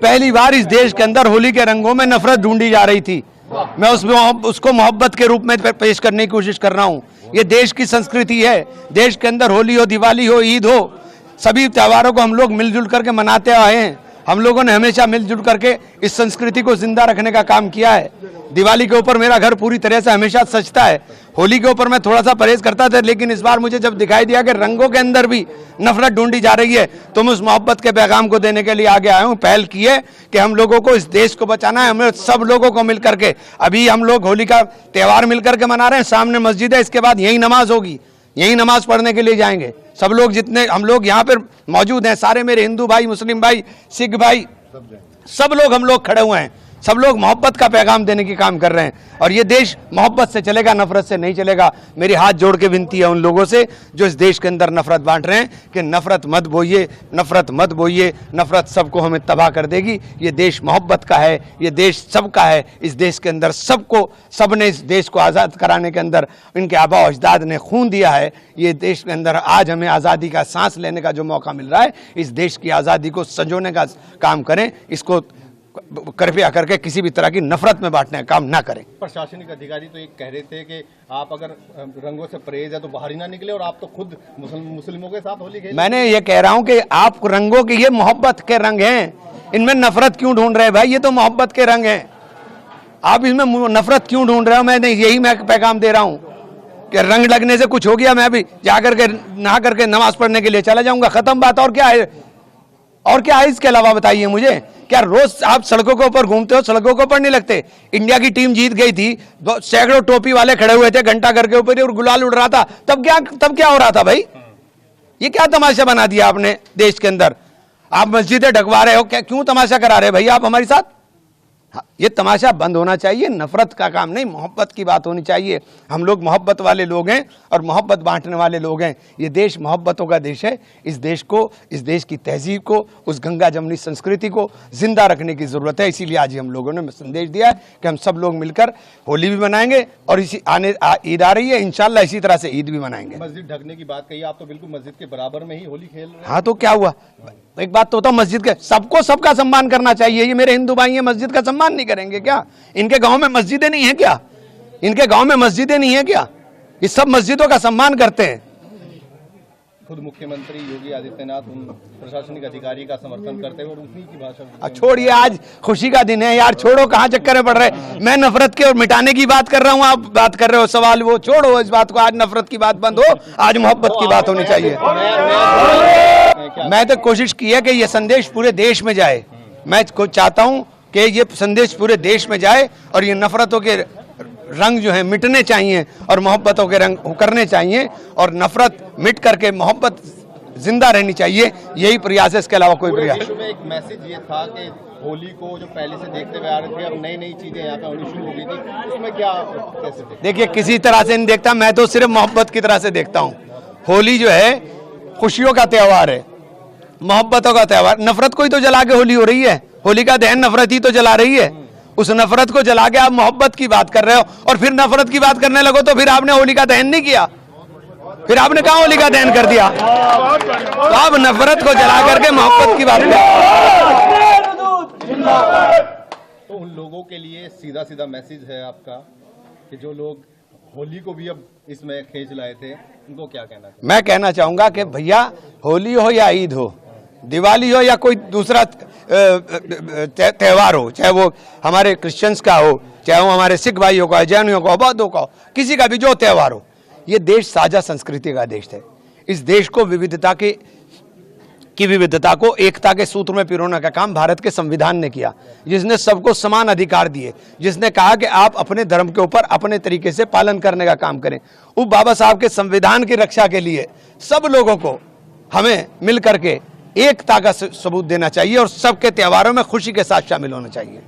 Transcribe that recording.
पहली बार इस देश के अंदर होली के रंगों में नफरत ढूंढी जा रही थी। मैं उसको मोहब्बत के रूप में पेश करने की कोशिश कर रहा हूँ। ये देश की संस्कृति है। देश के अंदर होली हो, दिवाली हो, ईद हो, सभी त्योहारों को हम लोग मिलजुल करके मनाते आए हैं। हम लोगों ने हमेशा मिलजुल करके इस संस्कृति को जिंदा रखने का काम किया है। दिवाली के ऊपर मेरा घर पूरी तरह से हमेशा सजता है। होली के ऊपर मैं थोड़ा सा परहेज करता था, लेकिन इस बार मुझे जब दिखाई दिया कि रंगों के अंदर भी नफरत ढूंढी जा रही है, तो मैं उस मोहब्बत के पैगाम को देने के लिए आगे आया हूँ। पहल की है कि हम लोगों को इस देश को बचाना है। हमें सब लोगों को मिल करके, अभी हम लोग होली का त्यौहार मिल करके मना रहे हैं। सामने मस्जिद है, इसके बाद यही नमाज होगी, यही नमाज पढ़ने के लिए जाएंगे। सब लोग जितने हम लोग यहाँ पर मौजूद हैं, सारे मेरे हिंदू भाई, मुस्लिम भाई, सिख भाई, सब लोग हम लोग खड़े हुए हैं। सब लोग मोहब्बत का पैगाम देने की काम कर रहे हैं, और ये देश मोहब्बत से चलेगा, नफरत से नहीं चलेगा। मेरी हाथ जोड़ के विनती है उन लोगों से जो इस देश के अंदर नफरत बांट रहे हैं कि नफरत मत बोइए, नफरत मत बोइए। नफरत सबको हमें तबाह कर देगी। ये देश मोहब्बत का है, ये देश सबका है। इस देश के अंदर सबने इस देश को आज़ाद कराने के अंदर इनके आबा अजदाद ने खून दिया है। ये देश के अंदर आज हमें आज़ादी का सांस लेने का जो मौका मिल रहा है, इस देश की आज़ादी को संजोने का काम करें। इसको कृपया करके किसी भी तरह की नफरत में बांटने का काम ना करें। प्रशासनिक अधिकारी तो एक कह रहे थे कि आप अगर रंगों से परहेज है तो बाहर ही ना निकले, और आप तो खुद मुस्लिमों के साथ होली खेल। मैंने ये कह रहा हूं कि आप रंगों के, ये मोहब्बत के रंग हैं, इनमें नफरत क्यों ढूंढ रहे हैं भाई? ये तो मोहब्बत के रंग हैं, आप इसमें नफरत क्यों ढूंढ रहे हो? मैं यही मैं पैगाम दे रहा हूँ कि रंग लगने से कुछ हो गया, मैं अभी जाकर के नहा करके नमाज पढ़ने के लिए चला जाऊंगा, खत्म बात। और क्या है, और क्या है इसके अलावा? बताइए मुझे। क्या रोज आप सड़कों के ऊपर घूमते हो, सड़कों के ऊपर नहीं लगते? इंडिया की टीम जीत गई थी, सैकड़ों टोपी वाले खड़े हुए थे घंटा घर के ऊपर और गुलाल उड़ रहा था। तब क्या हो रहा था भाई? ये क्या तमाशा बना दिया आपने देश के अंदर? आप मस्जिदें ढकवा रहे हो, क्या क्यों तमाशा करा रहे भाई आप हमारे साथ? हाँ, ये तमाशा बंद होना चाहिए। नफरत का काम नहीं, मोहब्बत की बात होनी चाहिए। हम लोग मोहब्बत वाले लोग हैं और मोहब्बत बांटने वाले लोग हैं। ये देश मोहब्बतों का देश है। इस देश को, इस देश की तहजीब को, उस गंगा जमनी संस्कृति को जिंदा रखने की जरूरत है। इसीलिए आज हम लोगों ने संदेश दिया है कि हम सब लोग मिलकर होली भी मनाएंगे, और इसी ईद आ रही है, इंशाल्लाह इसी तरह से ईद भी मनाएंगे। मस्जिद ढकने की बात कही, आप तो बिल्कुल मस्जिद के बराबर में ही होली खेल रहे हैं। हाँ, तो क्या हुआ? एक बात तो होता, मस्जिद के सबको सबका सम्मान करना चाहिए। ये मेरे हिंदू भाई हैं, मस्जिद का सम्मान नहीं करेंगे क्या? इनके गांव में मस्जिदें नहीं है क्या? इनके गांव में मस्जिदें नहीं है क्या? ये सब मस्जिदों का सम्मान करते हैं। खुद मुख्यमंत्री योगी आदित्यनाथ उन प्रशासनिक अधिकारी का समर्थन करते हैं और उन्हीं की भाषा। छोड़िए, आज खुशी का दिन है यार, छोड़ो, कहाँ चक्कर में पड़ रहे हैं? मैं नफरत के और मिटाने की बात कर रहा हूँ, आप बात कर रहे हो सवाल, वो छोड़ो इस बात को। आज नफरत की बात बंद हो, आज मोहब्बत की बात होनी चाहिए। मैं तो कोशिश की है कि ये संदेश पूरे देश में जाए। मैं चाहता हूँ कि ये संदेश पूरे देश में जाए, और ये नफरतों के रंग जो है मिटने चाहिए और मोहब्बतों के रंग उकरने चाहिए, और नफरत मिट करके मोहब्बत जिंदा रहनी चाहिए। यही प्रयास है, इसके अलावा कोई प्रयास। देश में एक मैसेज ये था कि होली को जो पहले से देखते हुए आ रहे थे, अब नई नई चीजें यहाँ पे होनी शुरू हो गई थी, उसमें क्या कैसे देखिए, किसी तरह से नहीं देखता मैं, तो सिर्फ मोहब्बत की तरह से देखता हूँ। होली जो है खुशियों का त्यौहार है, मोहब्बतों का त्यौहार। नफरत को ही तो जला के होली हो रही है। होली का दहन नफरत ही तो जला रही है। उस नफरत को जला के आप मोहब्बत की बात कर रहे हो, और फिर नफरत की बात करने लगो तो फिर आपने होली का दहन नहीं किया, फिर आपने कहाँ होली का दहन कर दिया? तो आप नफरत को जला करके मोहब्बत की बात कर। तो उन लोगों के लिए सीधा सीधा मैसेज है आपका कि जो लोग होली को भी अब इसमें खींच लाए थे, उनको क्या कहना? मैं कहना चाहूंगा कि भैया, होली हो या ईद हो, दिवाली हो या कोई दूसरा त्यौहार हो, चाहे वो हमारे क्रिश्चियंस का हो, चाहे वो हमारे सिख भाइयों का, जैनियों का, बौद्धों का हो, किसी का भी जो त्यौहार हो, ये देश साझा संस्कृति का देश है। इस देश को विविधता को एकता के सूत्र में पिरोने का काम भारत के संविधान ने किया, जिसने सबको समान अधिकार दिए, जिसने कहा कि आप अपने धर्म के ऊपर अपने तरीके से पालन करने का काम करें। वो बाबा साहब के संविधान की रक्षा के लिए सब लोगों को हमें मिल करके एकता का सबूत देना चाहिए, और सबके त्योहारों में खुशी के साथ शामिल होना चाहिए।